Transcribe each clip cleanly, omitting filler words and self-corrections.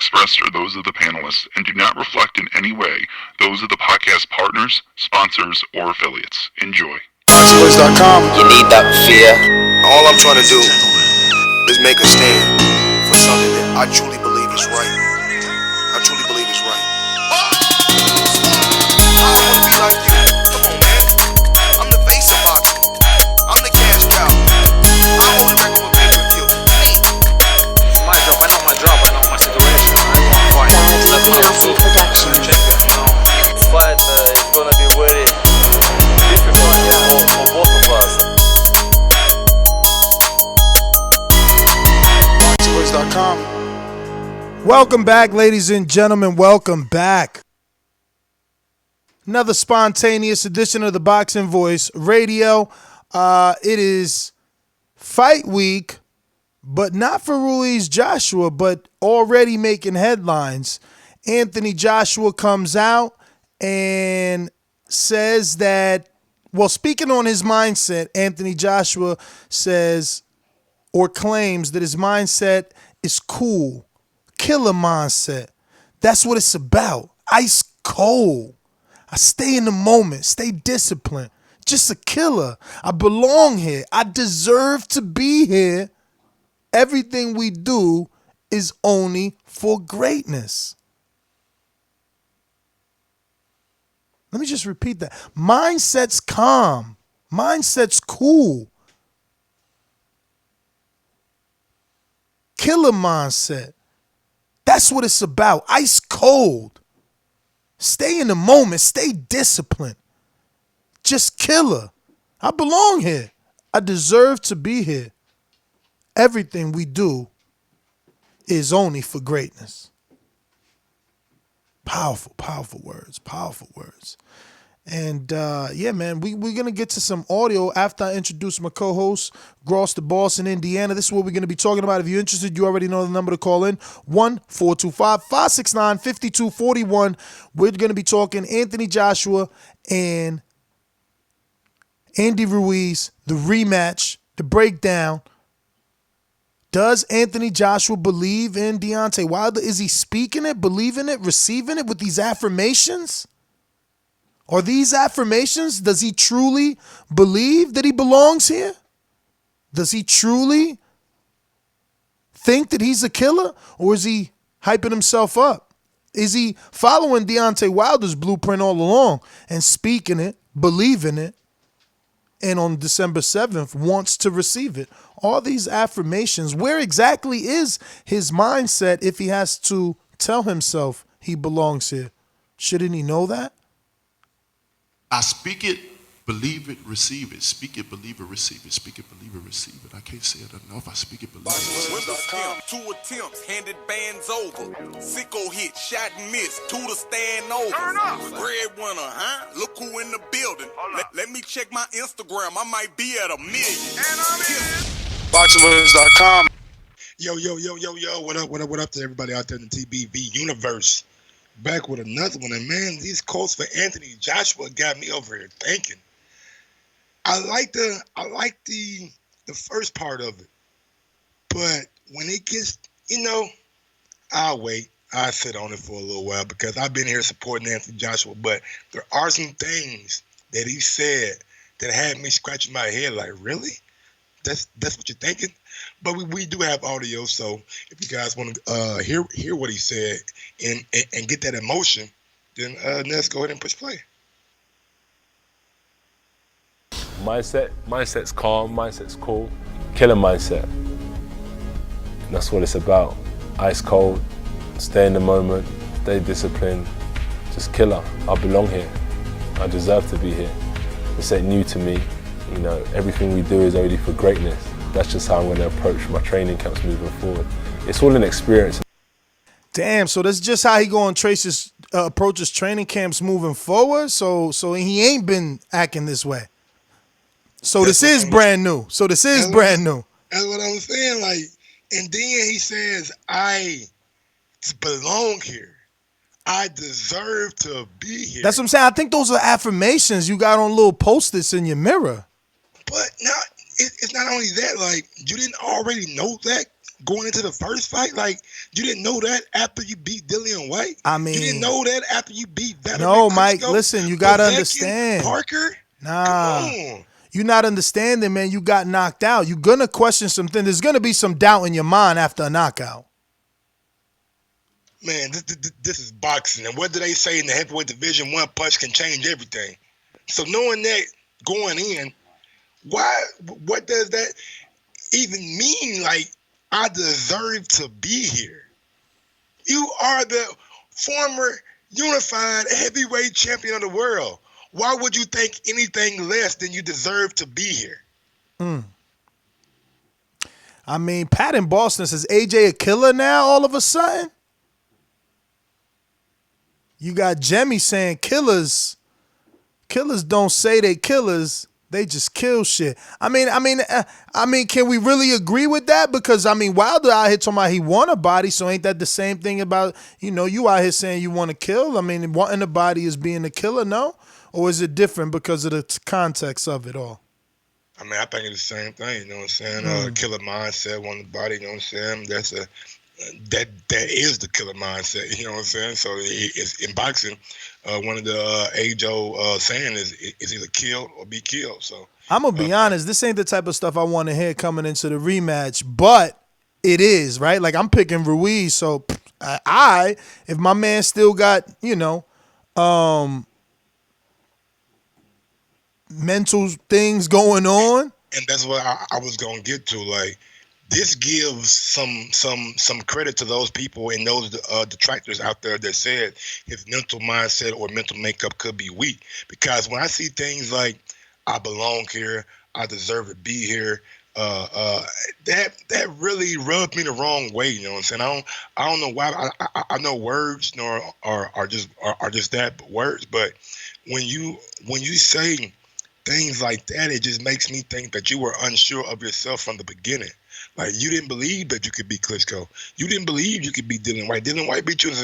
expressed are those of the panelists and do not reflect in any way those of the podcast partners, sponsors, or affiliates. Enjoy. Boxingvoice.com. You need that fear. All I'm trying to do is make a stand for something that I truly believe is right. I truly believe is right. I wanna be like you. Come on, man. I'm the face of boxing. I'm the cash cow. I hold it back on my pay-per-view. It's my job. I know my job. I know my situation. I want to fight. That's what I'm doing. Fight is gonna be very difficult for both of us. Boxingvoice.com. Welcome back, ladies and gentlemen. Welcome back. Another spontaneous edition of the Boxing Voice Radio. It is fight week, but not for Ruiz Joshua, but already making headlines. Anthony Joshua comes out and says that, well, speaking on his mindset, Anthony Joshua says or claims that his mindset is cool, killer mindset. That's what it's about. Ice cold. I stay in the moment, stay disciplined. Just a killer. I belong here. I deserve to be here. Everything we do is only for greatness. Let me just repeat that. Mindset's calm. Mindset's cool. Killer mindset. That's what it's about. Ice cold. Stay in the moment. Stay disciplined. Just killer. I belong here. I deserve to be here. Everything we do is only for greatness. Powerful, powerful words. Powerful words. And yeah, man, we're going to get to some audio after I introduce my co-host, Gross the Boss in Indiana. This is what we're going to be talking about. If you're interested, you already know the number to call in, 1-425-569-5241. We're going to be talking Anthony Joshua and Andy Ruiz, the rematch, the breakdown. Does Anthony Joshua believe in Deontay Wilder? Is he speaking it, believing it, receiving it with these affirmations? Are these affirmations? Does he truly believe that he belongs here? Does he truly think that he's a killer? Or is he hyping himself up? Is he following Deontay Wilder's blueprint all along and speaking it, believing it, and on December 7th wants to receive it? All these affirmations, where exactly is his mindset if he has to tell himself he belongs here? Shouldn't he know that? I speak it, believe it, receive it. Speak it, believe it, receive it. Speak it, believe it, receive it. I can't say it enough. I speak it, believe it. Boxingvoice.com. 2 attempts, handed bands over. Sicko hit, shot and miss. 2 to stand over. Turn up. Breadwinner, huh? Look who in the building. Let me check my Instagram. I might be at 1 million. And I'm in. Boxingvoice.com. Yo, what up to everybody out there in the TBV universe? Back with another one, and man, these quotes for Anthony Joshua got me over here thinking. I like the first part of it, but when it gets, I'll wait. I'll sit on it for a little while because I've been here supporting Anthony Joshua, but there are some things that he said that had me scratching my head like, really? That's what you're thinking? But we do have audio, so if you guys want to hear what he said and get that emotion, then let's go ahead and push play. Mindset's calm, mindset's cool. Killer mindset. That's what it's about. Ice cold, stay in the moment, stay disciplined, just killer. I belong here. I deserve to be here. This ain't new to me. Everything we do is already for greatness. That's just how I'm going to approach my training camps moving forward. It's all an experience. Damn, so that's just how he going to approach his training camps moving forward? So he ain't been acting this way. So this is brand new. That's what I'm saying. Like, and then he says, I belong here. I deserve to be here. That's what I'm saying. I think those are affirmations you got on little post-its in your mirror. But now, it's not only that. Like, you didn't already know that. going into the first fight? Like, you didn't know that after you beat Dillian White? I You didn't mean, know that after you beat Vladimir no, Mike. Klitschko, Listen, you gotta Povetkin, understand. Parker? Nah, Come on. you're not understanding, man. You got knocked out. You're gonna question something. There's gonna be some doubt in your mind after a knockout. Man, this is boxing. And what do they say in the heavyweight division? One punch can change everything. So knowing that going in, what does that even mean? Like, I deserve to be here. You are the former unified heavyweight champion of the world. Why would you think anything less than you deserve to be here? I mean, Pat in Boston says AJ a killer now all of a sudden. You got Jemmy saying killers don't say they killers. They just kill shit. I mean, can we really agree with that? Because I mean, Wilder out here talking about he want a body, so ain't that the same thing about, you out here saying you want to kill? I mean, wanting a body is being a killer, no? Or is it different because of the context of it all? I mean, I think it's the same thing. You know what I'm saying? Killer mindset, want the body. You know what I'm saying? That is the killer mindset. You know what I'm saying? So it's in boxing. One of the age-old saying is either kill or be killed. So I'm gonna be honest. This ain't the type of stuff I want to hear coming into the rematch, but it is, right? Like, I'm picking Ruiz, so if my man still got mental things going on. And that's what I was gonna get to. Like, this gives some credit to those people and those detractors out there that said his mental mindset or mental makeup could be weak. Because when I see things like I belong here, I deserve to be here, that really rubs me the wrong way. You know what I'm saying? I don't know why. I know words are just that words, but when you say things like that, it just makes me think that you were unsure of yourself from the beginning. Like, you didn't believe that you could beat Klitschko. You didn't believe you could beat Dillian White. Dillian White beat you in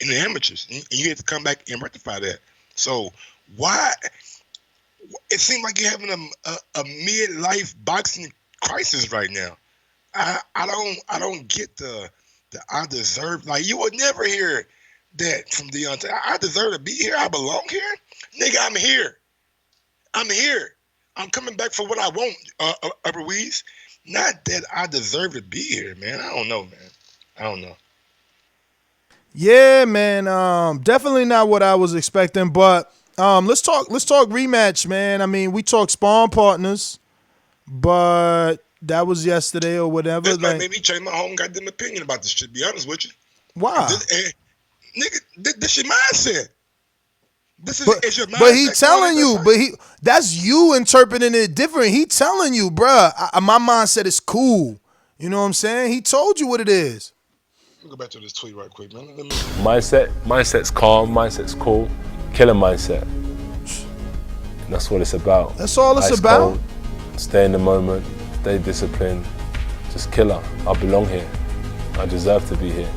the amateurs, and you had to come back and rectify that. So why? It seems like you're having a midlife boxing crisis right now. I don't get the I deserve. Like, you would never hear that from Deontay. I deserve to be here. I belong here, nigga. I'm here. I'm here. I'm coming back for what I want, Ruiz. Not that I deserve to be here, man. I don't know, man. I don't know. Yeah, man. Definitely not what I was expecting, but let's talk rematch, man. I mean, we talked spawn partners, but that was yesterday or whatever. This might make me change my whole goddamn opinion about this shit, to be honest with you. Why? This your mindset. This is it's your mindset. But he telling you, that's you interpreting it different. He telling you, bruh, my mindset is cool. You know what I'm saying? He told you what it is. Let me go back to this tweet right quick, man. Mindset's calm, mindset's cool. Killer mindset. And that's what it's about. That's all it's Ice about. Cold, stay in the moment, stay disciplined. Just killer. I belong here. I deserve to be here.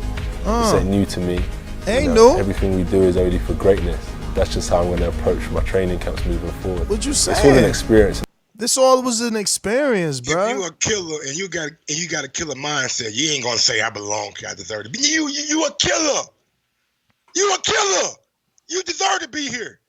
This ain't new to me. Ain't new. Everything we do is only for greatness. That's just how I'm going to approach my training camps moving forward. What you saying? It's all an experience. This all was an experience, bro. If you a killer and you got a killer mindset, you ain't gonna say I belong here, I deserve to be. You a killer. You a killer. You deserve to be here.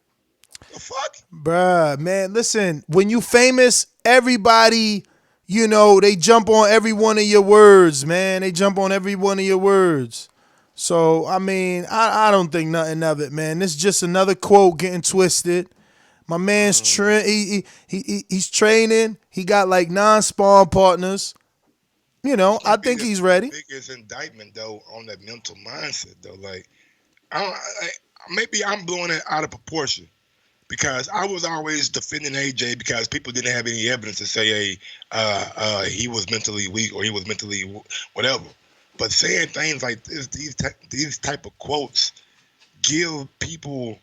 The fuck? Bruh, man, listen, when you famous, everybody, they jump on every one of your words, man. They jump on every one of your words. So, I mean, I don't think nothing of it, man. This is just another quote getting twisted. My man's he's training. He got like 9 spawn partners. I think he's ready. The biggest indictment, though, on that mental mindset, though, like, maybe I'm blowing it out of proportion because I was always defending AJ because people didn't have any evidence to say, hey, he was mentally weak or he was mentally whatever. But saying things like this, these type of quotes give people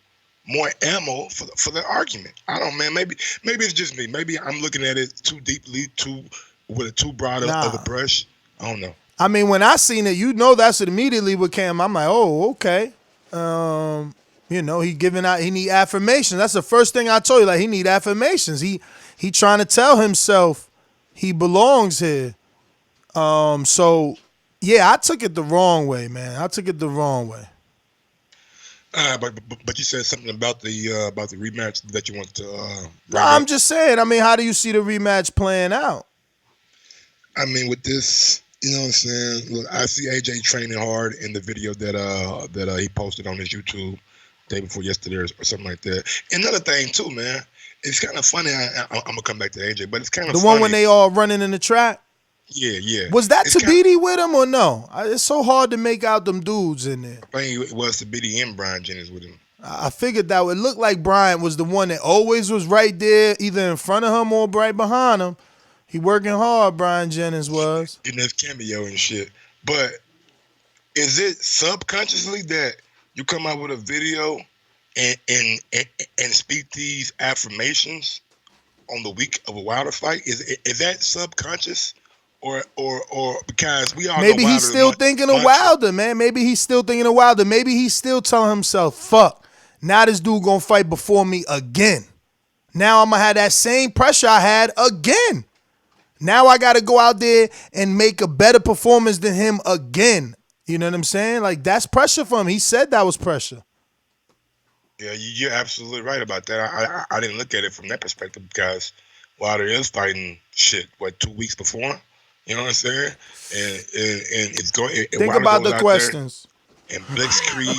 more ammo for their argument. I don't, man. Maybe it's just me. Maybe I'm looking at it too deeply, with a too broad of a brush. I don't know. I mean, when I seen it, that's immediately what came. I'm like, oh, okay. He giving out. He need affirmations. That's the first thing I told you. Like, he need affirmations. He trying to tell himself he belongs here. So Yeah, I took it the wrong way, man. I took it the wrong way. But you said something about the rematch that you want to No, bring I'm up. just saying. I mean, how do you see the rematch playing out? I mean, with this, you know what I'm saying? Look, I see AJ training hard in the video that he posted on his YouTube day before yesterday or something like that. Another thing too, man. It's kind of funny. I'm gonna come back to AJ, but it's kind of The one when funny. they all running in the track? Yeah, yeah. Was that It's kind. Tabiti with him or no? It's so hard to make out them dudes in there. I think it was the BD and Brian Jennings with him. I figured that it looked like Bryant was the one that always was right there, either in front of him or right behind him. He working hard, Brian Jennings was. Getting his cameo and shit. But is it subconsciously that you come out with a video and speak these affirmations on the week of a Wilder fight? Is that subconscious, or because we all know Maybe he's Wilder still thinking of mantra. Wilder, man. Maybe he's still thinking of Wilder. Maybe he's still telling himself, fuck, now this dude gonna fight before me again. Now I'm gonna have that same pressure I had again. Now I gotta go out there and make a better performance than him again. You know what I'm saying? Like, that's pressure for him. He said that was pressure. Yeah, you're absolutely right about that. I didn't look at it from that perspective because Wilder is fighting shit 2 weeks before. You know what I'm saying? And it's going. Think about the questions. And Blitzkrieg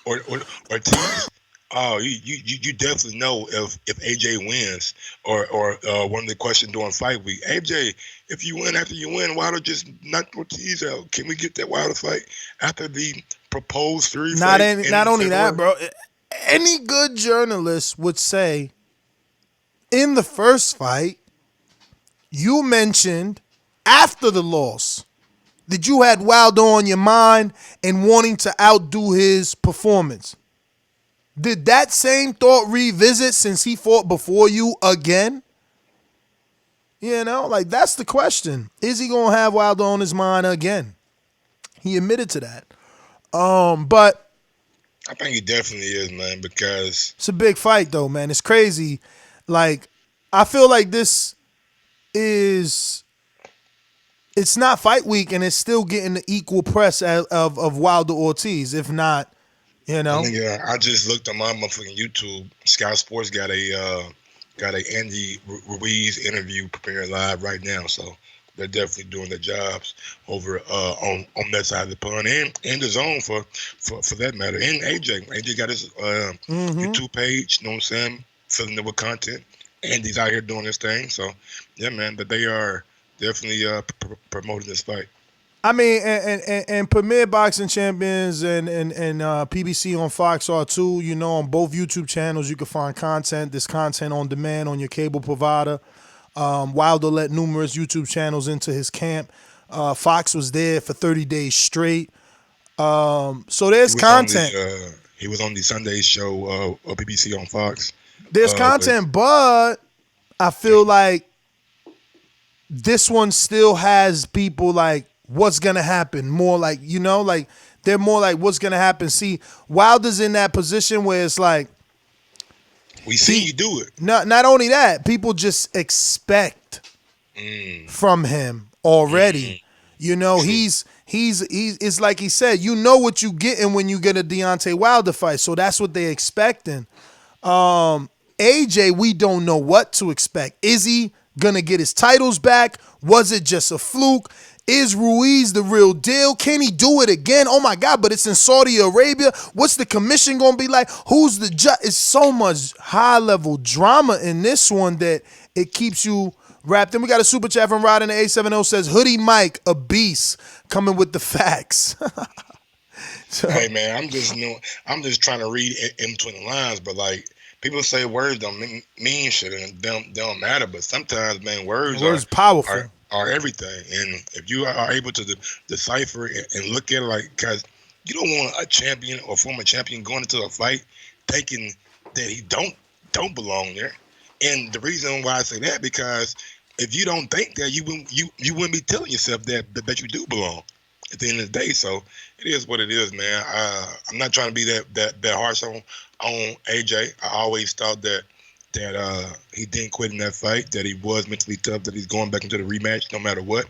or Tease. Oh, you definitely know if AJ wins or one of the questions during fight week. AJ, if you win after you win, Wilder just knocked Ortiz out. Can we get that Wilder fight after the proposed three? Not fight not only February? that, bro. Any good journalist would say in the first fight, you mentioned after the loss that you had Wilder on your mind and wanting to outdo his performance. Did that same thought revisit since he fought before you again? You know, like, that's the question. Is he going to have Wilder on his mind again? He admitted to that. But I think he definitely is, man, because it's a big fight, though, man. It's crazy. Like, I feel like this is, it's not fight week, and it's still getting the equal press of Wilder Ortiz, if not, you know. I just looked on my motherfucking YouTube. Sky Sports got a Andy Ruiz interview preparing live right now, so they're definitely doing their jobs over on that side of the pond and the zone for that matter. And AJ got his YouTube page, you know what I'm saying, filling it with content. Andy's out here doing his thing, so yeah, man. But they are definitely promoting this fight. I mean, and Premier Boxing Champions and PBC on Fox are too. You know, on both YouTube channels, you can find content. This content on demand on your cable provider. Wilder let numerous YouTube channels into his camp. Fox was there for 30 days straight. So there's content. He was on the Sunday show of BBC on Fox. There's content, but I feel like this one still has people like, what's going to happen? More like, you know, like, they're more like, what's going to happen? See, Wilder's in that position where it's like, we see you do it. Not only that, people just expect from him already. You know, he's it's like he said, you know what you getting when you get a Deontay Wilder fight. So that's what they expecting. AJ, we don't know what to expect. Is he gonna get his titles back? Was it just a fluke? Is Ruiz the real deal? Can he do it again? Oh my God, but it's in Saudi Arabia. What's the commission gonna be like? Who's the judge? It's so much high-level drama in this one that it keeps you wrapped in. We got a super chat from Rod in the A70 says, Hoodie Mike, a beast, coming with the facts. So, hey man, I'm just trying to read in between the lines, but like, people say words don't mean shit and don't matter, but sometimes, man, words are powerful. Are everything. And if you are able to decipher and look at it, like, because you don't want a champion or former champion going into a fight thinking that he don't belong there. And the reason why I say that, because if you don't think that, you wouldn't be telling yourself that you do belong at the end of the day. So it is what it is, man. I'm not trying to be that harsh on AJ. I always thought that he didn't quit in that fight, that he was mentally tough, that he's going back into the rematch no matter what.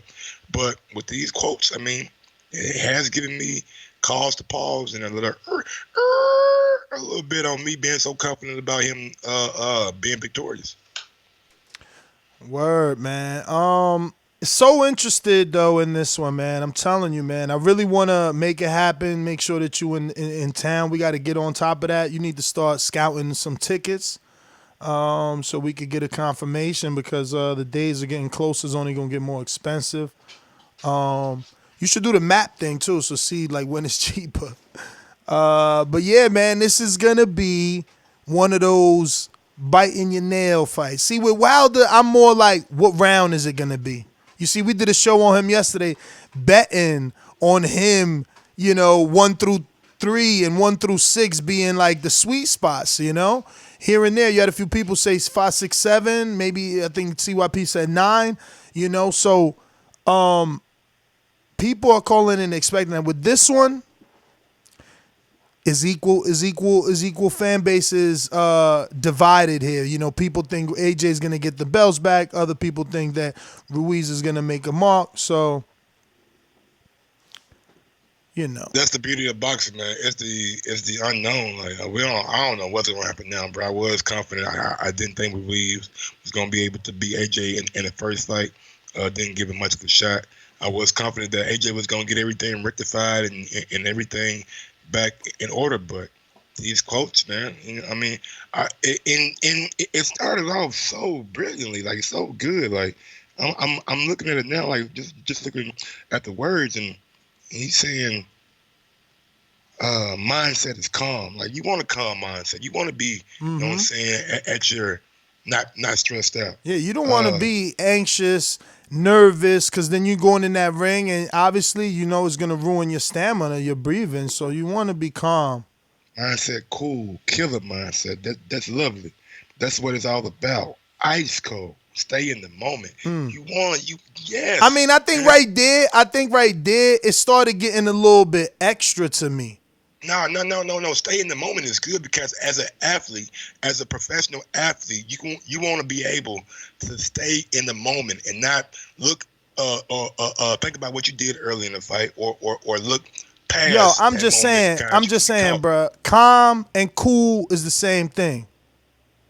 But with these quotes, I mean, It has given me cause to pause and a little bit on me being so confident about him being victorious. Word, man. So interested though in this one, man. I'm telling you, man. I really want to make it happen. Make sure that you in town. We got to get on top of that. You need to start scouting some tickets, so we could get a confirmation because the days are getting closer. It's only gonna get more expensive. You should do the map thing too, so see like when it's cheaper. But yeah, man, this is gonna be one of those biting your nail fights. See, with Wilder, I'm more like, what round is it gonna be? You see, we did a show on him yesterday, betting on him, 1 through 3 and 1 through 6 being like the sweet spots, Here and there, you had a few people say 5, 6, 7. Maybe I think CYP said 9. So people are calling and expecting that. With this one, is equal fan bases divided here. People think AJ's gonna get the belts back. Other people think that Ruiz is gonna make a mark. So, That's the beauty of boxing, man. It's the unknown. Like I don't know what's gonna happen now, bro. I was confident. I didn't think Ruiz was gonna be able to beat AJ in the first fight. Didn't give him much of a shot. I was confident that AJ was gonna get everything rectified and everything back in order, but these quotes, man. It started off so brilliantly, like so good. Like I'm looking at it now, like just looking at the words, and he's saying, mindset is calm. Like you want a calm mindset. You want to be, you know what I'm saying, at your not stressed out. Yeah, you don't want to be anxious, nervous, because then you're going in that ring and obviously it's going to ruin your stamina, your breathing. So you want to be calm. Mindset, cool, killer mindset. That's lovely. That's what it's all about. Ice cold. Stay in the moment. Yes. I mean, I think right there, it started getting a little bit extra to me. No. Stay in the moment is good because as an athlete, as a professional athlete, you want to be able to stay in the moment and not look think about what you did early in the fight or look past. Yo, I'm just saying, bro. Calm and cool is the same thing.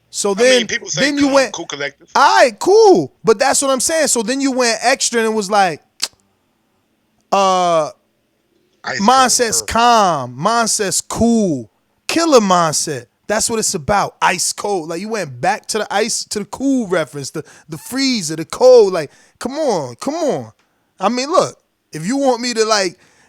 So then, people say you went cool collective. All right, cool, but that's what I'm saying. So then you went extra and it was like, mindset's calm, mindset's cool, killer mindset. That's what it's about. Ice cold. Like you went back to the ice, to the cool reference, the freezer, the cold. Like, come on. I mean, look, if you want me to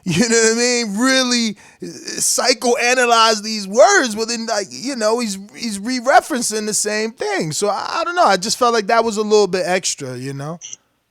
really psychoanalyze these words, but then he's re-referencing the same thing. So I don't know. I just felt like that was a little bit extra,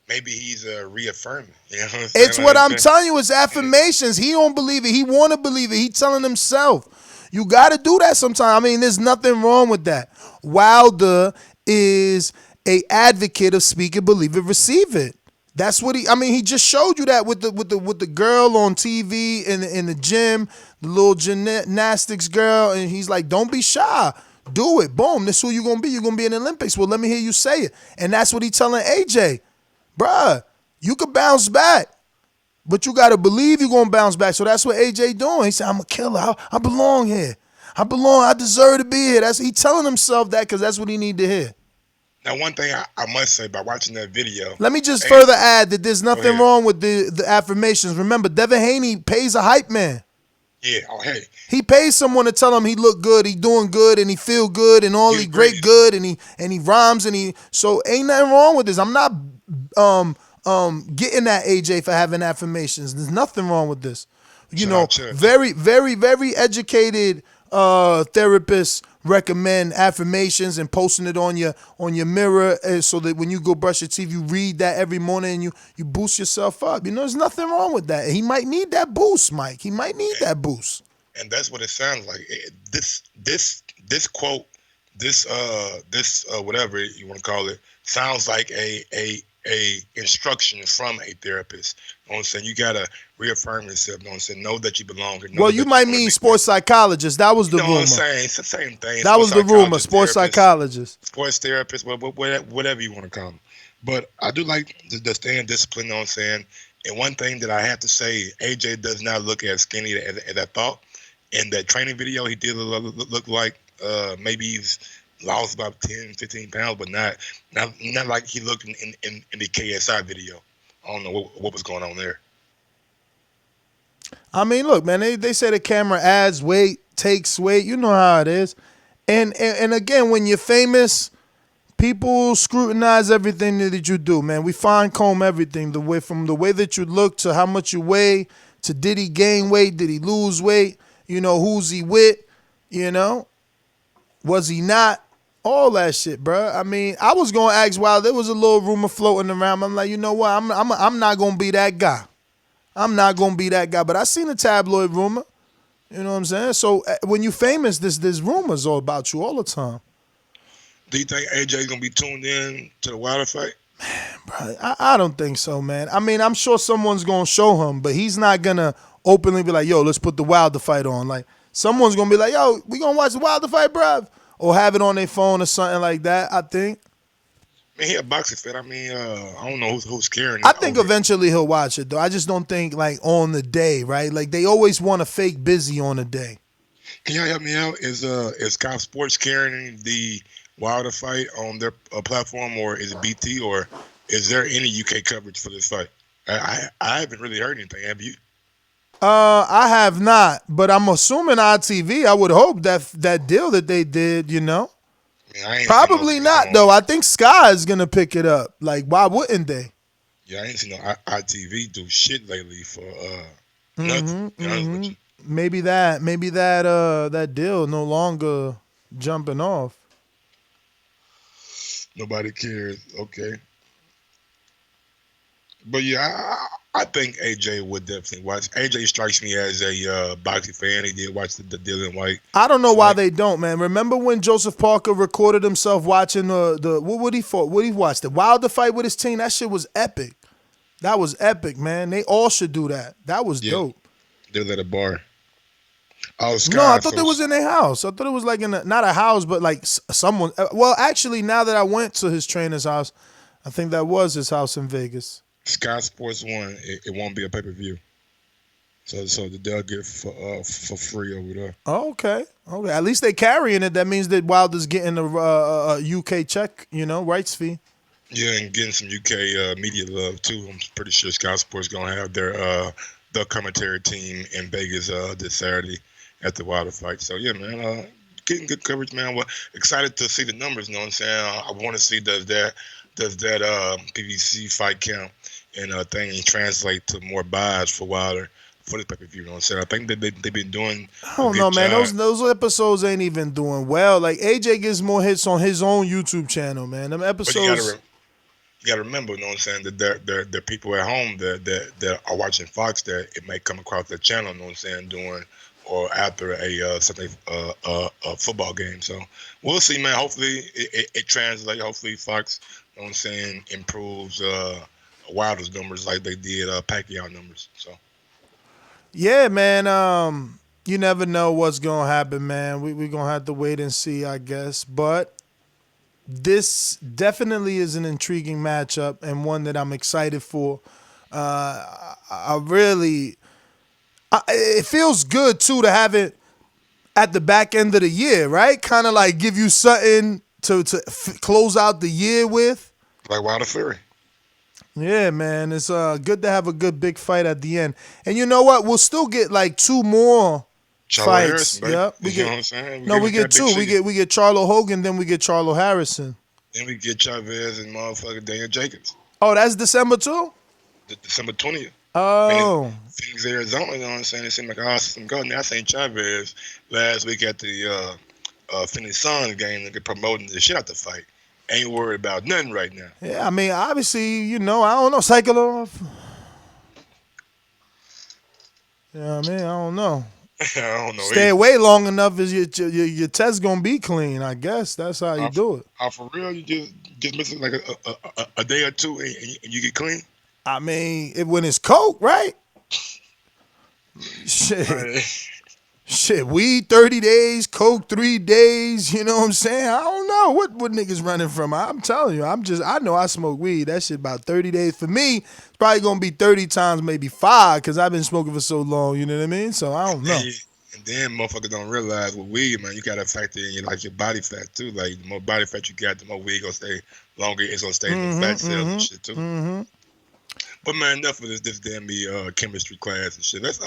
Maybe he's reaffirming. It's what I'm telling you. It's affirmations. He don't believe it. He want to believe it. He telling himself. You got to do that sometimes. I mean, there's nothing wrong with that. Wilder is a advocate of speak it, believe it, receive it. That's what he just showed you that with the girl on TV in the gym, the little gymnastics girl, and he's like, don't be shy. Do it. Boom. This is who you're going to be. You're going to be in the Olympics. Well, let me hear you say it. And that's what he's telling AJ. Bruh, you could bounce back, but you got to believe you're going to bounce back. So that's what AJ doing. He said, I'm a killer. I belong here. I deserve to be here. He telling himself that because that's what he need to hear. Now, one thing I must say by watching that video. Let me just further add that there's nothing wrong with the affirmations. Remember, Devin Haney pays a hype man. Yeah, hey. He pays someone to tell him he look good, he doing good, and he feel good, and all he great good, and he rhymes, so ain't nothing wrong with this. I'm not getting at AJ for having affirmations. There's nothing wrong with this. Very, very, very educated therapists recommend affirmations and posting it on your mirror so that when you go brush your teeth, you read that every morning and you boost yourself up. There's nothing wrong with that. He might need that boost, Mike. He might need that boost. And that's what it sounds like. This quote, this whatever you want to call it, sounds like a instruction from a therapist. You know what I'm saying? You gotta reaffirm yourself. You know what I'm saying? Know that you belong. Well, you might mean sports psychologist. That was the rumor. What I'm saying? It's the same thing. That was the rumor. Sports psychologist. Sports therapist, whatever you want to call them. But I do like the staying disciplined, you know what I'm saying, And one thing that I have to say, AJ does not look as skinny as I thought. In that training video, he did look like maybe he's lost about 10, 15 pounds, but not like he looked in the KSI video. I don't know what was going on there. I mean, look, man, they say the camera adds weight, takes weight. You know how it is. And again, when you're famous, people scrutinize everything that you do, man. We fine comb everything, from the way that you look to how much you weigh to did he gain weight, did he lose weight, who's he with, was he not, all that shit, bro. I mean, I was gonna ask Wild. There was a little rumor floating around. I'm like, you know what? I'm not gonna be that guy. I'm not gonna be that guy. But I seen a tabloid rumor. You know what I'm saying? So when you famous, there's rumors all about you all the time. Do you think AJ's gonna be tuned in to the Wilder fight? Bro, I don't think so, man. I mean, I'm sure someone's gonna show him, but he's not gonna openly be like, yo, let's put the Wilder fight on. Like, someone's gonna be like, yo, we gonna watch the Wilder fight, bruv. Or have it on their phone or something like that, I think. Man, he a boxing fan. I mean, I don't know who's carrying it. I think eventually he'll watch it, though. I just don't think, like, on the day, right? Like, they always want to fake busy on the day. Can y'all help me out? Is Sky Sports carrying the Wilder fight on their platform, or is it BT, or is there any UK coverage for this fight? I haven't really heard anything. Have you? I have not, but I'm assuming ITV. I would hope that deal that they did, Man, I ain't Probably not, though. I think Sky is gonna pick it up. Like, why wouldn't they? Yeah, I ain't seen no ITV do shit lately for nothing. To be honest with you. Maybe that deal no longer jumping off. Nobody cares. Okay. But yeah, I think AJ would definitely watch. AJ strikes me as a boxing fan. He did watch the Dylan White. I don't know why they don't, man. Remember when Joseph Parker recorded himself watching the what he fought? What he watched? The Wilder fight with his team. That shit was epic. That was epic, man. They all should do that. That was dope. They was at a bar. Oh, Sky, no, I thought they was in their house. I thought it was like not a house, but like someone. Well, actually, now that I went to his trainer's house, I think that was his house in Vegas. Sky Sports 1, it won't be a pay-per-view. So they'll get for free over there. Oh, okay. At least they carrying it. That means that Wilder's getting a UK check, rights fee. Yeah, and getting some UK media love too. I'm pretty sure Sky Sports gonna have their commentary team in Vegas this Saturday at the Wilder fight. So yeah, man, getting good coverage, man. Well, excited to see the numbers. You know what I'm saying? I want to see does that PBC fight count and thing translate to more buys for Wilder for this pay-per-view. You know what I'm saying? I think that they've been doing. I don't know, man. Those episodes ain't even doing well. Like AJ gets more hits on his own YouTube channel, man. Them episodes. But you gotta remember, you know what I'm saying, that there are people at home that are watching Fox that it may come across their channel, you know what I'm saying, during or after a Sunday football game. So we'll see, man. Hopefully it translates. Hopefully Fox, you know what I'm saying, improves Wilder's numbers like they did Pacquiao numbers. So yeah, man. You never know what's gonna happen, man. We're gonna have to wait and see, I guess. But this definitely is an intriguing matchup and one that I'm excited for. It feels good too to have it at the back end of the year, right? Kind of like give you something to close out the year with. Like Wilder Fury. Yeah, man. It's good to have a good big fight at the end. And you know what? We'll still get like two more fights. Yep. We get, what I'm saying? We get two. We get Charlo Hogan, then we get Charlo Harrison. Then we get Chavez and motherfucking Daniel Jacobs. Oh, that's December too? December 20th. Oh. Phoenix, Arizona, you know what I'm saying? It seemed like awesome go. Now I seen Chavez last week at the Phoenix Suns game. They're promoting the shit out the fight. Ain't worried about nothing right now. Yeah, I mean, obviously, I don't know, Cyclone. Yeah, I mean, I don't know. I don't know. Stay away long enough is your test gonna be clean. I guess that's how you do it. For real, you just missing like a day or two and you get clean. I mean, when it's coke, right? Shit. Shit, weed 30 days, coke 3 days, you know what I'm saying? I don't know what niggas running from. I'm telling you, I know I smoke weed. That shit about 30 days. For me, it's probably gonna be 30 times, maybe 5, because I've been smoking for so long, you know what I mean? So I don't know. And then motherfuckers don't realize with weed, man, you gotta factor in your body fat too. Like the more body fat you got, the more weed gonna stay longer. It's gonna stay in the fat cells and shit too. But man, enough of this damn chemistry class and shit. Let's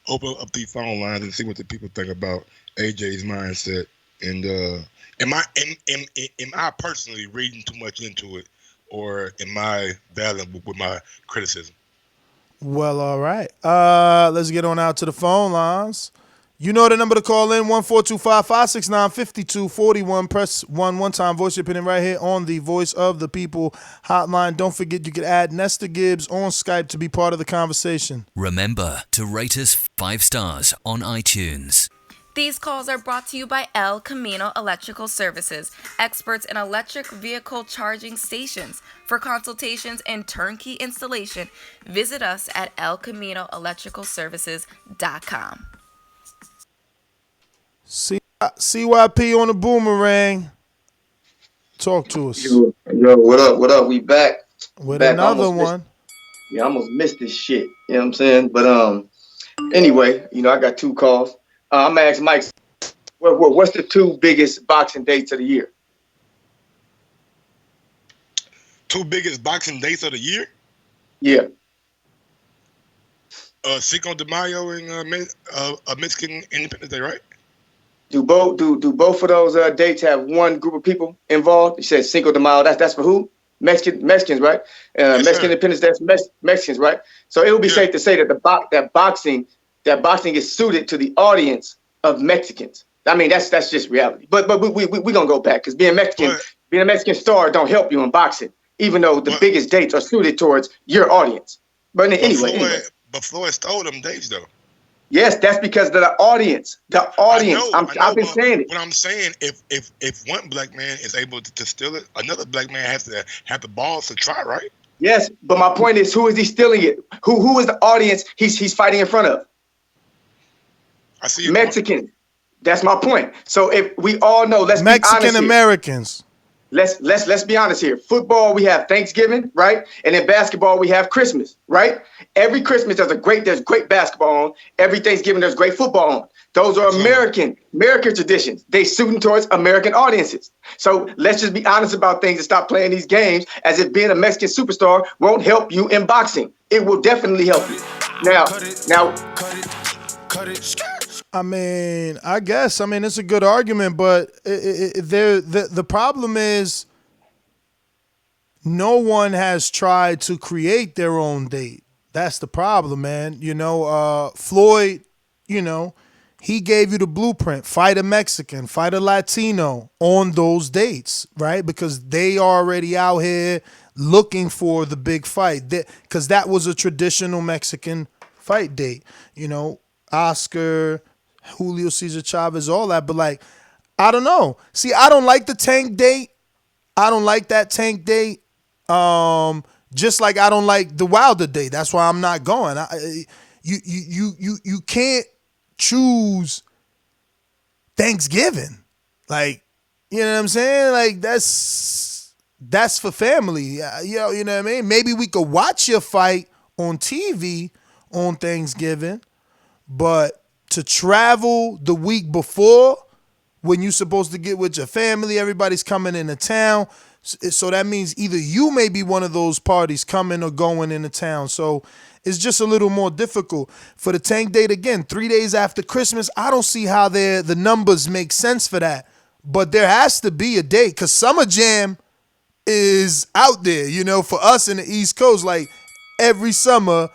open up the phone lines and see what the people think about AJ's mindset. And am I personally reading too much into it, or am I valid with my criticism? Well, all right. Let's get on out to the phone lines. You know the number to call in, 1-425-569-5241. Press 1 one time. Voice your opinion right here on the Voice of the People hotline. Don't forget you can add Nesta Gibbs on Skype to be part of the conversation. Remember to rate us 5 stars on iTunes. These calls are brought to you by El Camino Electrical Services, experts in electric vehicle charging stations. For consultations and turnkey installation, visit us at elcaminoelectricalservices.com. CYP on the boomerang. Talk to us. Yo, what up? What up? We back. With back. Another one. I almost missed this shit. You know what I'm saying? But anyway, I got 2 calls. I'm gonna ask Mike, what's the 2 biggest boxing dates of the year? 2 biggest boxing dates of the year? Yeah. Cinco de Mayo and Mexican Independence Day, right? Do both of those dates have one group of people involved? You said Cinco de Mayo. That's for who? Mexicans, right? Yes, Mexican Independence. That's Mexicans, right? So it would be safe to say that that boxing is suited to the audience of Mexicans. I mean, that's just reality. But we gonna go back because being a Mexican star don't help you in boxing, even though the biggest dates are suited towards your audience. But anyway. But Floyd stole them dates though. Yes, that's because of the audience. The audience. I've been saying it. What I'm saying, if one black man is able to steal it, another black man has to have the balls to try, right? Yes, but my point is, who is he stealing it? Who is the audience he's fighting in front of? I see. Mexican. That's my point. So if we all know, let's be honest here. Mexican Americans. Let's be honest here. Football, we have Thanksgiving, right? And in basketball, we have Christmas, right? Every Christmas there's great basketball on. Every Thanksgiving there's great football on. Those are American traditions. They suiting towards American audiences. So let's just be honest about things and stop playing these games as if being a Mexican superstar won't help you in boxing. It will definitely help you. Now. I mean, I guess. I mean, it's a good argument, but the problem is no one has tried to create their own date. That's the problem, man. Floyd, he gave you the blueprint. Fight a Mexican, fight a Latino on those dates, right? Because they already out here looking for the big fight. Because that was a traditional Mexican fight date. Oscar, Julio Cesar Chavez, all that. But, I don't know. See, I don't like the Tank date. I don't like that Tank date. Just like I don't like the Wilder date. That's why I'm not going. You can't choose Thanksgiving. You know what I'm saying? That's for family. You know what I mean? Maybe we could watch your fight on TV on Thanksgiving, but to travel the week before when you're supposed to get with your family, everybody's coming into town. So that means either you may be one of those parties coming or going into town. So it's just a little more difficult. For the Tank date, again, 3 days after Christmas, I don't see how the numbers make sense for that. But there has to be a date because Summer Jam is out there, for us in the East Coast. Every summer,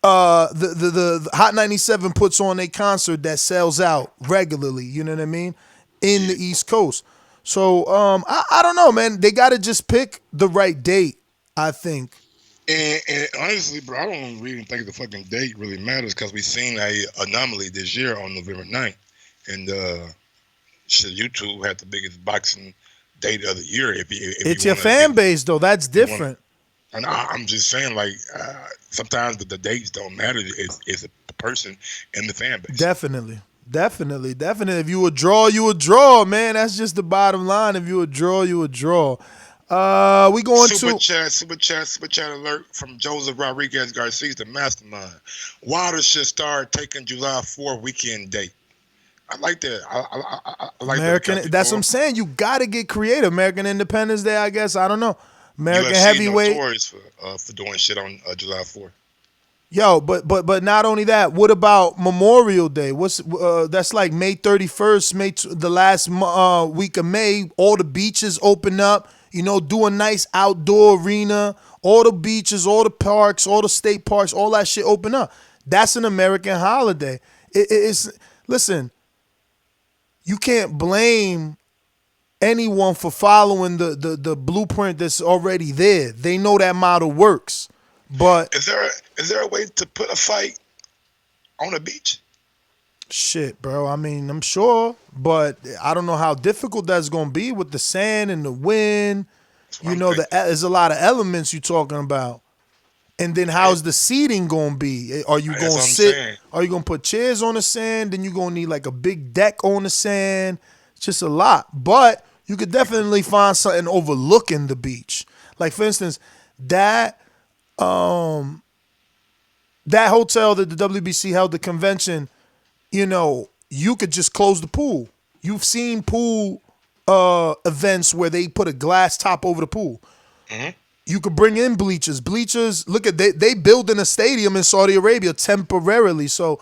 the Hot 97 puts on a concert that sells out regularly, you know what I mean, in the East Coast. So I don't know, man. They got to just pick the right date, I think. And honestly, bro, I don't really think the fucking date really matters because we've seen a anomaly this year on November 9th. And YouTube had the biggest boxing date of the year. If it's your fan base, though. That's different. And I'm just saying, sometimes the dates don't matter. It's the person and the fan base. Definitely. Definitely. If you would draw, you would draw, man. That's just the bottom line. If you would draw, you would draw. We going Super to chat, super chat alert from Joseph Rodriguez Garcia, the mastermind. Wilder should start taking July 4th weekend date. I like that. I like that. American. Because That's what I'm people, saying. You got to get creative. American Independence Day, I guess. I don't know. American UFC heavyweight. notorious for doing shit on July 4th. Yo, but not only that. What about Memorial Day? What's that's like May 31st, the last week of May. All the beaches open up. You know, do a nice outdoor arena. All the beaches, all the parks, all the state parks, all that shit open up. That's an American holiday. It's listen. You can't blame anyone for following the blueprint that's already there. They know that model works. But is there a way to put a fight on a beach? Shit, bro. I mean, I'm sure, but I don't know how difficult that's gonna be with the sand and the wind. You know, there's a lot of elements you're talking about. And then how's the seating gonna be? Are you gonna sit? Are you gonna put chairs on the sand? Then you're gonna need like a big deck on the sand. It's just a lot. But you could definitely find something overlooking the beach. Like for instance, that hotel that the WBC held the convention, you know, you could just close the pool. You've seen pool events where they put a glass top over the pool. Mm-hmm. You could bring in bleachers. Bleachers, look at they building a stadium in Saudi Arabia temporarily, so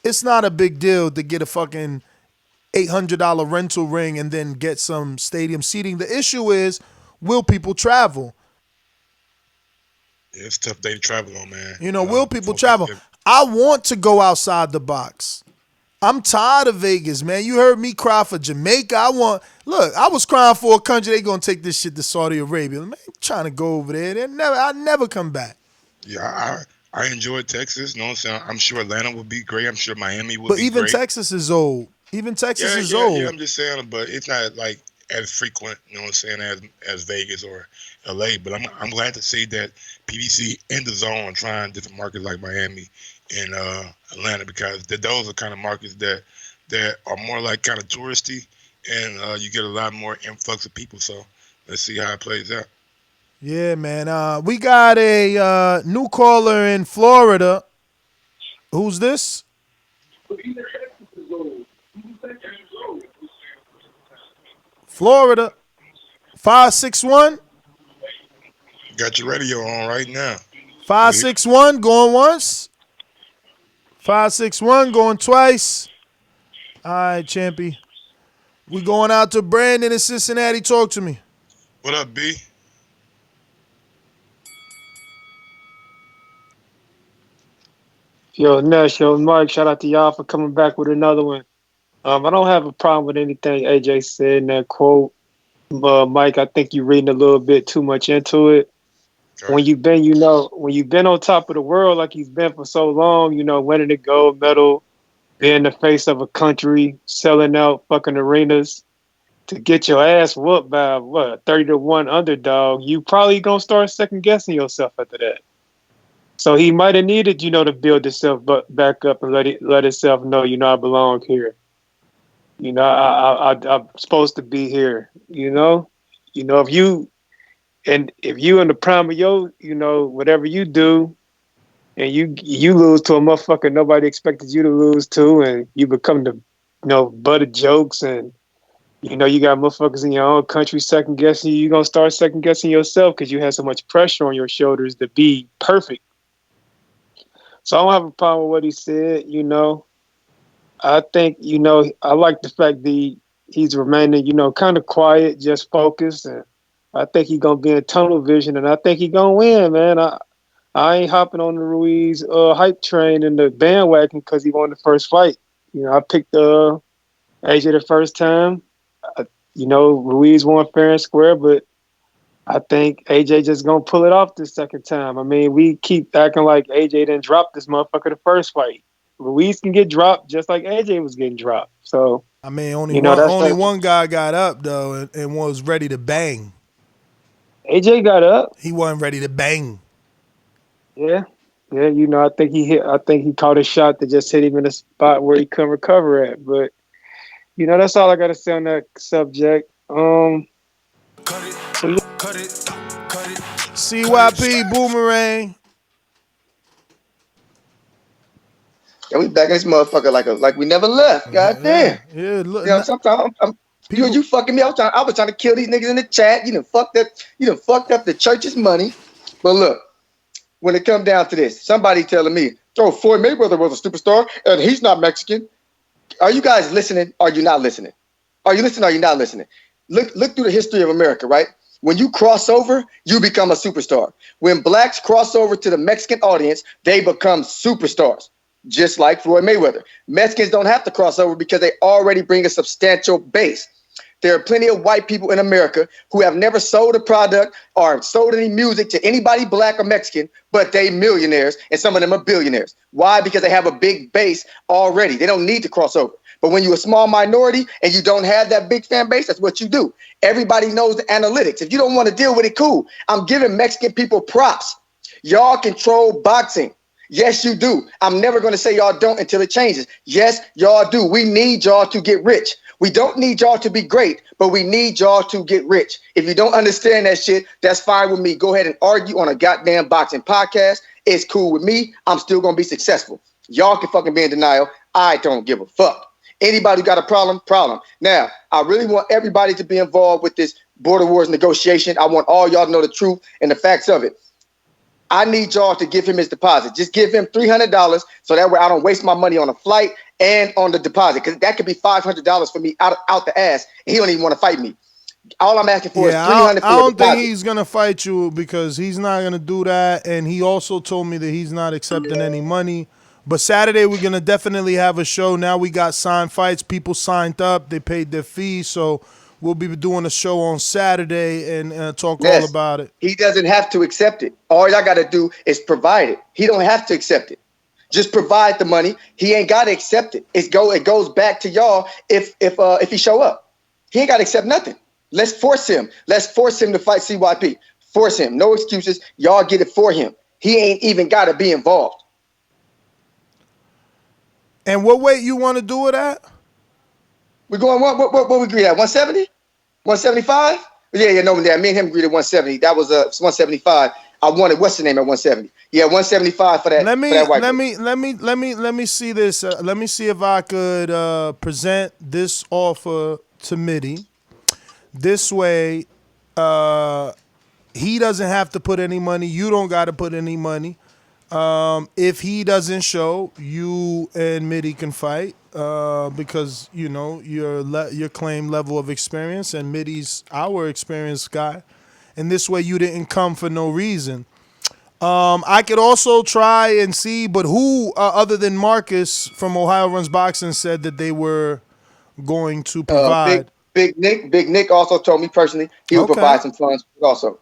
it's not a big deal to get a fucking $800 rental ring and then get some stadium seating. The issue is, will people travel? Yeah, it's a tough day to travel on, man. You know, will people travel? I want to go outside the box. I'm tired of Vegas, man. You heard me cry for Jamaica. I was crying for a country. They gonna take this shit to Saudi Arabia. Man, I'm trying to go over there. I never come back. Yeah, I enjoyed Texas. You know what I'm saying? I'm sure Atlanta would be great. I'm sure Miami would be great. But even Texas is old. Old. Yeah, I'm just saying, but it's not like as frequent, you know what I'm saying, as Vegas or LA. But I'm glad to see that PBC in the zone are trying different markets like Miami and Atlanta, because those are kind of markets that are more like kind of touristy, and you get a lot more influx of people. So let's see how it plays out. Yeah, man. We got a new caller in Florida. Who's this? Florida. 561. Got your radio on right now. 561 going once. 561 going twice. All right, Champy. We going out to Brandon in Cincinnati. Talk to me. What up, B? Yo, Ness, yo, Mike, shout out to y'all for coming back with another one. I don't have a problem with anything AJ said in that quote. Mike, I think you're reading a little bit too much into it. Okay. When you've been on top of the world like you've been for so long, you know, winning the gold medal, being the face of a country, selling out fucking arenas, to get your ass whooped by 30-1 underdog, you probably gonna start second guessing yourself after that. So he might have needed, to build himself back up and let himself know, I belong here. I'm supposed to be here. If you in the prime of your, whatever you do, and you lose to a motherfucker nobody expected you to lose to, and you become the, butt of jokes, and you got motherfuckers in your own country second guessing you, you're gonna start second guessing yourself because you had so much pressure on your shoulders to be perfect. So I don't have a problem with what he said. I think, I like the fact that he's remaining, kind of quiet, just focused. And I think he's going to be in tunnel vision, and I think he's going to win, man. I ain't hopping on the Ruiz hype train in the bandwagon because he won the first fight. I picked AJ the first time. Ruiz won fair and square, but I think AJ just going to pull it off this second time. I mean, we keep acting like AJ didn't drop this motherfucker the first fight. Ruiz can get dropped just like AJ was getting dropped. So I mean, only one guy got up though and was ready to bang. AJ got up. He wasn't ready to bang. Yeah. Yeah, you know, I think he caught a shot that just hit him in a spot where he couldn't recover at. But you know, that's all I gotta say on that subject. CYP Boomerang. And we back in this motherfucker like we never left. God damn. Yeah. Look, You know, sometimes you fucking me. I was trying to kill these niggas in the chat. You done fucked up the church's money. But look, when it come down to this, somebody telling me, oh, Floyd Mayweather was a superstar and he's not Mexican. Are you guys listening? Or are you not listening? Are you listening? Or are you not listening? Look through the history of America, right? When you cross over, you become a superstar. When blacks cross over to the Mexican audience, they become superstars, just like Floyd Mayweather. Mexicans don't have to cross over because they already bring a substantial base. There are plenty of white people in America who have never sold a product or sold any music to anybody black or Mexican, but they millionaires, and some of them are billionaires. Why? Because they have a big base already. They don't need to cross over. But when you're a small minority and you don't have that big fan base, that's what you do. Everybody knows the analytics. If you don't want to deal with it, cool. I'm giving Mexican people props. Y'all control boxing. Yes, you do. I'm never going to say y'all don't until it changes. Yes, y'all do. We need y'all to get rich. We don't need y'all to be great, but we need y'all to get rich. If you don't understand that shit, that's fine with me. Go ahead and argue on a goddamn boxing podcast. It's cool with me. I'm still going to be successful. Y'all can fucking be in denial. I don't give a fuck. Anybody who got a problem. Now, I really want everybody to be involved with this border wars negotiation. I want all y'all to know the truth and the facts of it. I need y'all to give him his deposit. Just give him $300 so that way I don't waste my money on a flight and on the deposit, because that could be $500 for me out the ass, and he don't even want to fight me. All I'm asking for is $300. I don't think he's gonna fight you because he's not gonna do that, and he also told me that he's not accepting any money. But Saturday we're gonna definitely have a show. Now we got signed fights. People signed up. They paid their fees, so we'll be doing a show on Saturday and talk all about it. He doesn't have to accept it. All y'all got to do is provide it. He don't have to accept it. Just provide the money. He ain't got to accept it. It goes back to y'all if he show up. He ain't got to accept nothing. Let's force him. Let's force him to fight CYP. Force him. No excuses. Y'all get it for him. He ain't even got to be involved. And what weight you want to do it at? We're going what we agree at? 170? 175? Yeah, no, me and him agreed at 170. That was 175. I wanted what's the name at 170? Yeah, 175 for that. Let me see this. Let me see if I could present this offer to Mitty. This way, he doesn't have to put any money. You don't got to put any money. If he doesn't show, you and Mitty can fight because you know your claim level of experience, and Mitty's our experienced guy, and this way you didn't come for no reason. I could also try and see, but who other than Marcus from Ohio Runs Boxing said that they were going to provide? Big Nick also told me personally he would provide some funds also.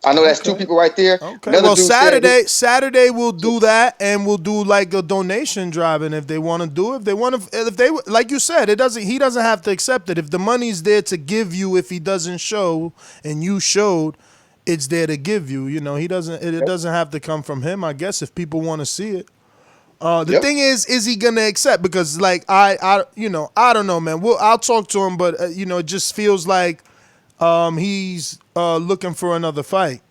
I know that's two people right there. Okay. Well, Saturday we'll do that, and we'll do like a donation drive. And if they want to do it, if they like you said, he doesn't have to accept it. If the money's there to give you, if he doesn't show and you showed, it's there to give you. You know, it doesn't have to come from him. I guess if people want to see it. The thing is he gonna accept? Because like I don't know, man. I'll talk to him, but it just feels like he's looking for another fight.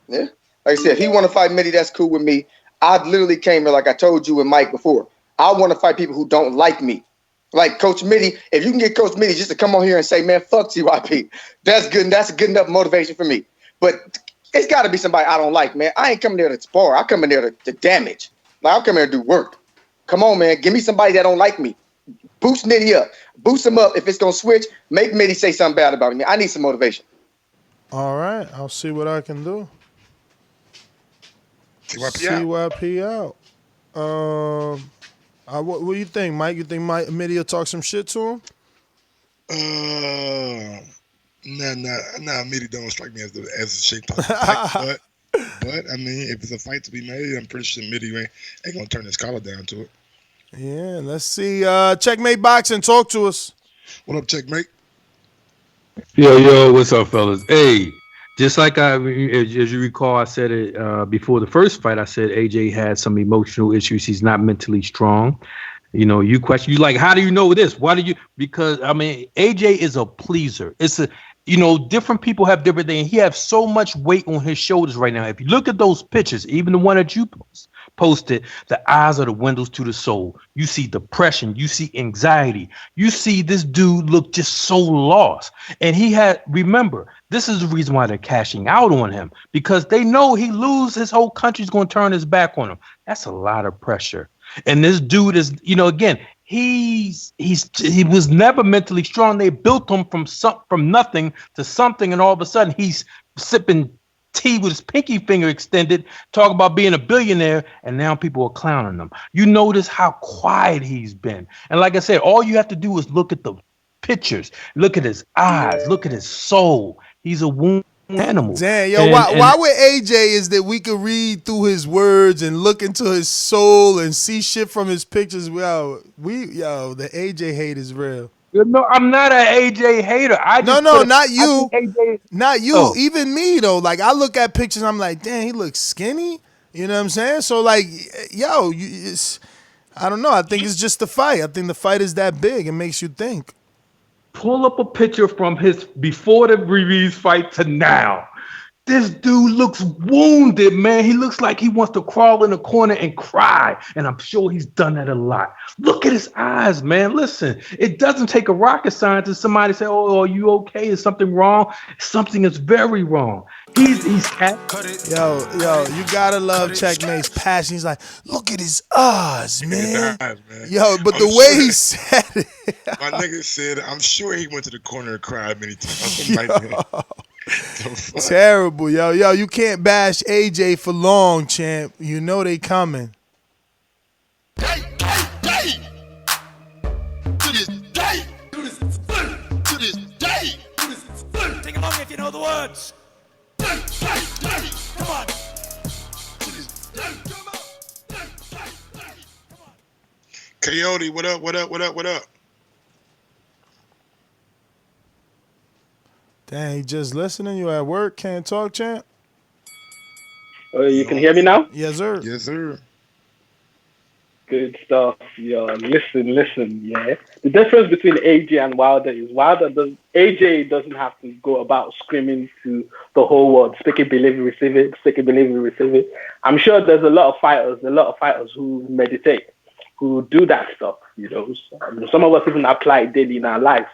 Yeah, like I said, if he want to fight Mitty, that's cool with me. I literally came here like I told you and Mike before. I want to fight people who don't like me, like Coach Mitty. If you can get Coach Mitty just to come on here and say, "Man, fuck CYP," that's good. That's a good enough motivation for me. But it's got to be somebody I don't like, man. I ain't coming there to spar. I come in there to damage. Like, I'll come here to do work. Come on, man. Give me somebody that don't like me. Boost Mitty up. Boost him up. If it's going to switch, make Mitty say something bad about me. I need some motivation. All right. I'll see what I can do. CYP out. What do you think, Mike? You think Mitty will talk some shit to him? Nah. Mitty don't strike me as a shit talker. But I mean, if it's a fight to be made, I'm pretty sure Mitty ain't gonna turn his collar down to it. Yeah, let's see. Checkmate Boxing, talk to us. What up, Checkmate? Yo, what's up, fellas? Hey, Just like as you recall, I said it before the first fight. I said AJ had some emotional issues. He's not mentally strong. You know, you question, you like, how do you know this? Why do you? Because I mean, AJ is a pleaser. It's a, you know, different people have different things. He has so much weight on his shoulders right now. If you look at those pictures, even the one that you posted, the eyes are the windows to the soul. You see depression, you see anxiety, you see this dude look just so lost. And he had, remember, this is the reason why they're cashing out on him, because they know he lose, his whole country's going to turn his back on him. That's a lot of pressure. And this dude is, you know, again, he was never mentally strong. They built him from nothing to something, and all of a sudden he's sipping tea with his pinky finger extended, talking about being a billionaire, and now people are clowning him. You notice how quiet he's been. And like I said, all you have to do is look at the pictures, look at his eyes, look at his soul. He's a wounded animal. Damn, yo, why with AJ is that we could read through his words and look into his soul and see shit from his pictures. Yo, the AJ hate is real. No, I'm not an AJ hater. No, not you. Not you. Oh. Even me though. Like I look at pictures, I'm like, damn, he looks skinny. You know what I'm saying? So like, yo, I don't know. I think it's just the fight. I think the fight is that big. It makes you think. Pull up a picture from his before the Ruiz fight to now. This dude looks wounded, man. He looks like he wants to crawl in a corner and cry. And I'm sure he's done that a lot. Look at his eyes, man. Listen, it doesn't take a rocket scientist. Somebody say, oh, are you okay? Is something wrong? Something is very wrong. He's Yo, you gotta love Checkmate's passion. He's like, look at his eyes, man. Yo, but the way he said it. My nigga said, I'm sure he went to the corner and cried many times. Terrible, yo. You can't bash AJ for long, champ. You know they coming. Sing along if you know the words. Come on. Coyote, what up? Dang, he just listening. You at work? Can't talk, champ? You can hear me now? Yes, sir. Yes, sir. Good stuff. Yo, listen, yeah. The difference between AJ and Wilder is AJ doesn't have to go about screaming to the whole world, speak it, believe it, receive it, speak it, believe it, receive it. I'm sure there's a lot of fighters who meditate, who do that stuff, you know. Some of us even apply it daily in our lives.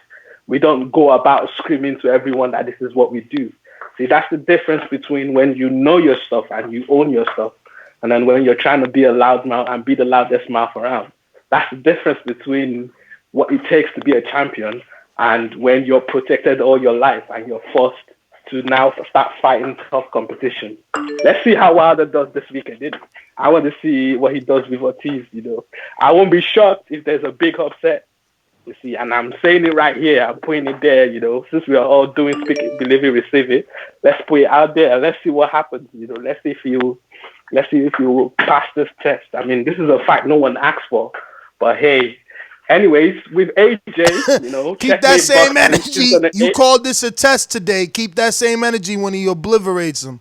We don't go about screaming to everyone that this is what we do. See, that's the difference between when you know your stuff and you own your stuff, and then when you're trying to be a loudmouth and be the loudest mouth around. That's the difference between what it takes to be a champion and when you're protected all your life and you're forced to now start fighting tough competition. Let's see how Wilder does this weekend. I want to see what he does with Ortiz, you know. I won't be shocked if there's a big upset. You see, and I'm saying it right here, I'm putting it there, you know, since we are all doing speak it, believe it, receive it, let's put it out there, let's see what happens, you know, let's see if you pass this test. I mean, this is a fight no one asked for, but hey, anyways, with AJ, you know, keep that same energy. You called this a test today. Keep that same energy when he obliterates him.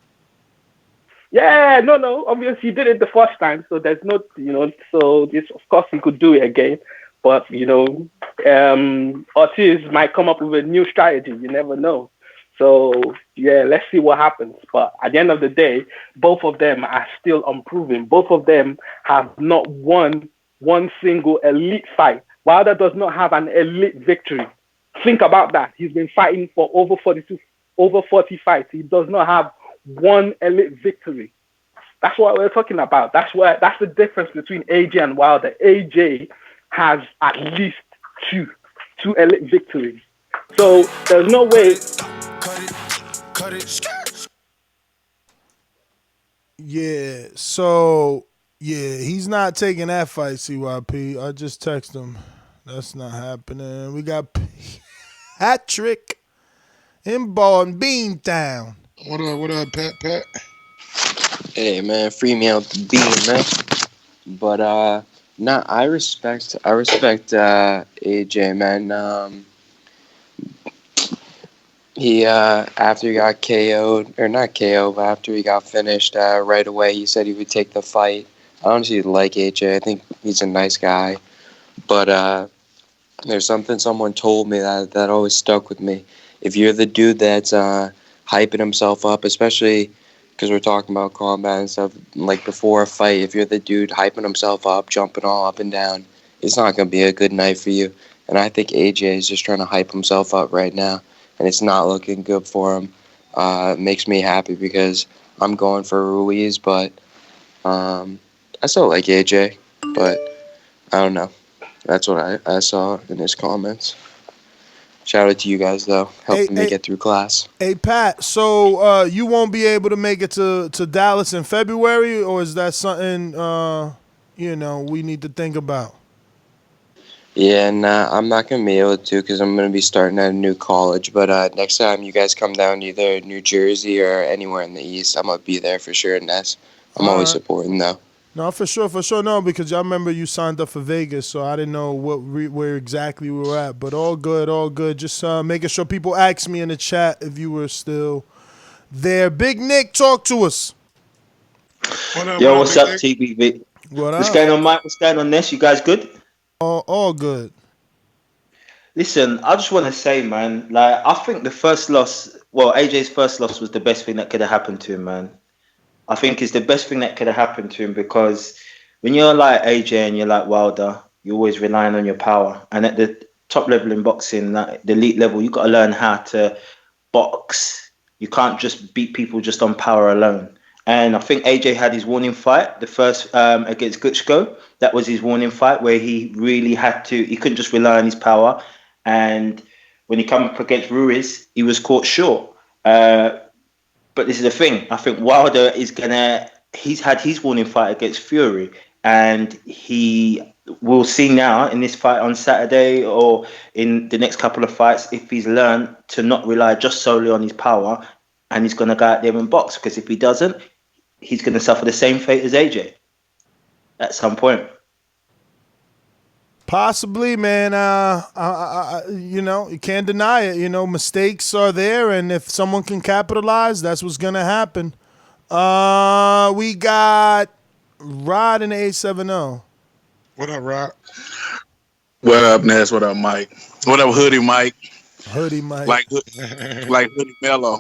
Yeah, no, obviously he did it the first time, so there's no, you know, so this, of course he could do it again. But, you know, Ortiz might come up with a new strategy. You never know. So, yeah, let's see what happens. But at the end of the day, both of them are still unproven. Both of them have not won one single elite fight. Wilder does not have an elite victory. Think about that. He's been fighting for over 40 fights. He does not have one elite victory. That's what we're talking about. That's the difference between AJ and Wilder. AJ has at least two elite victories. So there's no way. Cut it. Yeah, so he's not taking that fight, CYP. I just text him. That's not happening. We got Patrick in Ball and Beantown. What up, Pat? Hey man, free me out the bean, man. But I respect AJ, man. He after he got KO'd, or not KO'd, but after he got finished right away, he said he would take the fight. I honestly like AJ. I think he's a nice guy, but there's something someone told me that always stuck with me. If you're the dude that's hyping himself up, especially because we're talking about combat and stuff, like before a fight, if you're the dude hyping himself up, jumping all up and down, it's not going to be a good night for you. And I think AJ is just trying to hype himself up right now, and it's not looking good for him. It makes me happy because I'm going for Ruiz, but I still like AJ, but I don't know. That's what I saw in his comments. Shout out to you guys, though, helping me get through class. Hey, Pat, so you won't be able to make it to Dallas in February, or is that something, we need to think about? Yeah, nah, I'm not going to be able to because I'm going to be starting at a new college. But next time you guys come down to either New Jersey or anywhere in the East, I'm going to be there for sure, Ness. I'm always supporting, though. No, for sure. No, because y'all remember you signed up for Vegas, so I didn't know where exactly we were at. But all good. Just making sure people ask me in the chat if you were still there. Big Nick, talk to us. Yo, what's up, TBV? What's going on, Mike? What's going on, Ness? You guys good? All good. Listen, I just want to say, man, like, I think the first loss, AJ's first loss was the best thing that could have happened to him, man. I think it's the best thing that could have happened to him because when you're like AJ and you're like Wilder, you're always relying on your power. And at the top level in boxing, like the elite level, you've got to learn how to box. You can't just beat people just on power alone. And I think AJ had his warning fight, the first against Gutschko. That was his warning fight where he really he couldn't just rely on his power. And when he came up against Ruiz, he was caught short. But this is the thing. I think Wilder he's had his warning fight against Fury, and we'll see now in this fight on Saturday or in the next couple of fights if he's learned to not rely just solely on his power, and he's going to go out there and box. Because if he doesn't, he's going to suffer the same fate as AJ at some point. Possibly, man. You can't deny it. Mistakes are there, and if someone can capitalize, that's what's gonna happen. We got Rod in the 870. What up, Rod? What up, Ness? What up, Mike? What up, Hoodie Mike? Hoodie Mike. Like Hoodie Mello.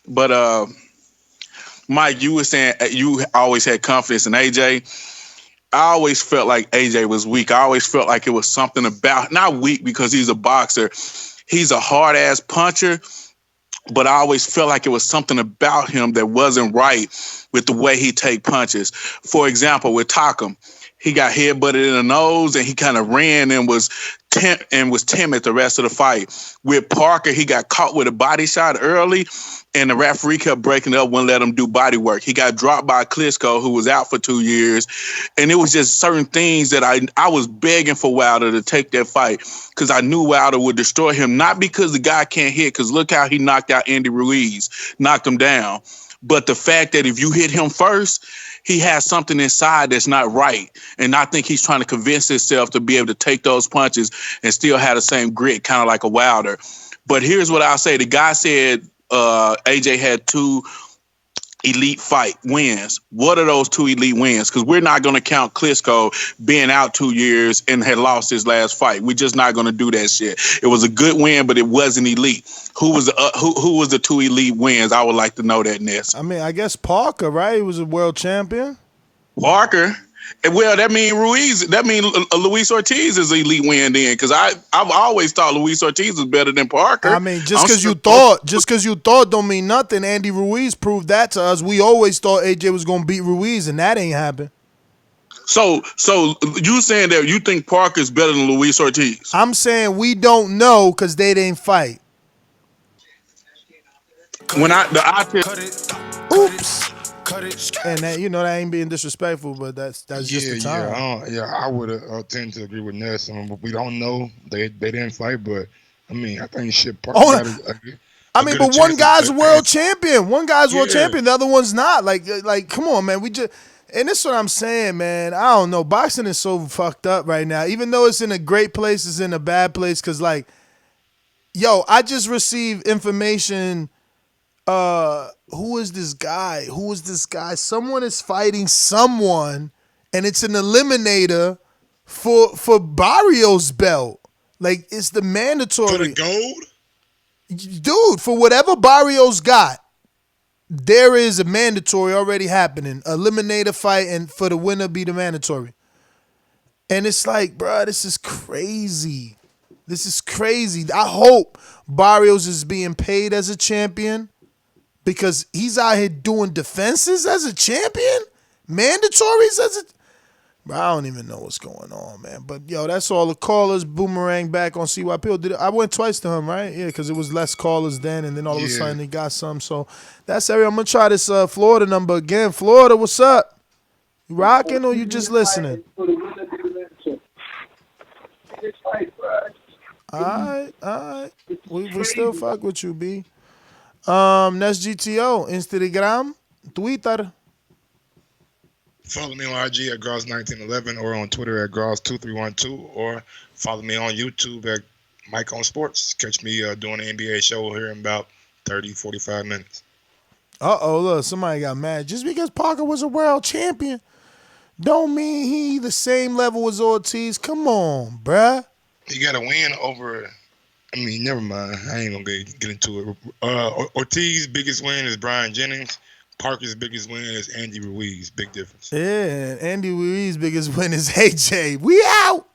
But Mike, you were saying you always had confidence in AJ. I always felt like AJ was weak. I always felt like it was something about, not weak because he's a boxer. He's a hard-ass puncher, but I always felt like it was something about him that wasn't right with the way he take punches. For example, with Takum, he got headbutted in the nose and he kind of ran and was timid the rest of the fight. With Parker, he got caught with a body shot early and the referee kept breaking it up, wouldn't let him do body work. He got dropped by Klitschko, who was out for 2 years. And it was just certain things that I was begging for Wilder to take that fight because I knew Wilder would destroy him, not because the guy can't hit, because look how he knocked out Andy Ruiz, knocked him down. But the fact that if you hit him first, he has something inside that's not right. And I think he's trying to convince himself to be able to take those punches and still have the same grit, kind of like a Wilder. But here's what I'll say. The guy said AJ had 2 elite fight wins. What are those 2 elite wins? Because we're not going to count Klitschko being out 2 years and had lost his last fight. We're just not going to do that shit. It was a good win, but it wasn't elite. Who was the 2 elite wins? I would like to know that, Ness. I mean, I guess Parker, right? He was a world champion. Parker. Well, that means Ruiz. That means Luis Ortiz is an elite win then, because I've always thought Luis Ortiz was better than Parker. I mean, just because you thought don't mean nothing. Andy Ruiz proved that to us. We always thought AJ was gonna beat Ruiz, and that ain't happened. So you saying that you think Parker's better than Luis Ortiz? I'm saying we don't know because they didn't fight. Oops. And that, that ain't being disrespectful, but that's just the time. I would tend to agree with Nelson. But we don't know. They didn't fight, but I mean, I think shit. But one guy's world champion. One guy's world champion. The other one's not. Like, come on, man. And this is what I'm saying, man. I don't know. Boxing is so fucked up right now. Even though it's in a great place, it's in a bad place. Because, like, Yo, I just received information. Who is this guy? Someone is fighting someone, and it's an eliminator for Barrios' belt. Like, it's the mandatory. For the gold? Dude, for whatever Barrios got, there is a mandatory already happening. Eliminator fight, and for the winner be the mandatory. And it's like, bro, this is crazy. I hope Barrios is being paid as a champion because he's out here doing defenses as a champion, mandatories as a. Bro, I don't even know what's going on, man. But yo, that's all the callers. Boomerang back on CYP. I went twice to him, right? Yeah, because it was less callers then, and then all of a sudden he got some. So that's every. I'm gonna try this Florida number again. Florida, what's up? You rocking or you just listening? All right. We still fuck with you, B. That's GTO. Instagram, Twitter. Follow me on IG at Gross1911 or on Twitter at Gross2312 or follow me on YouTube at Mike on Sports. Catch me doing an NBA show here in about 30, 45 minutes. Look, somebody got mad. Just because Parker was a world champion don't mean he the same level as Ortiz. Come on, bruh. He got a win over, never mind. I ain't going to get into it. Ortiz's biggest win is Brian Jennings. Parker's biggest win is Andy Ruiz. Big difference. Yeah, Andy Ruiz's biggest win is AJ. We out.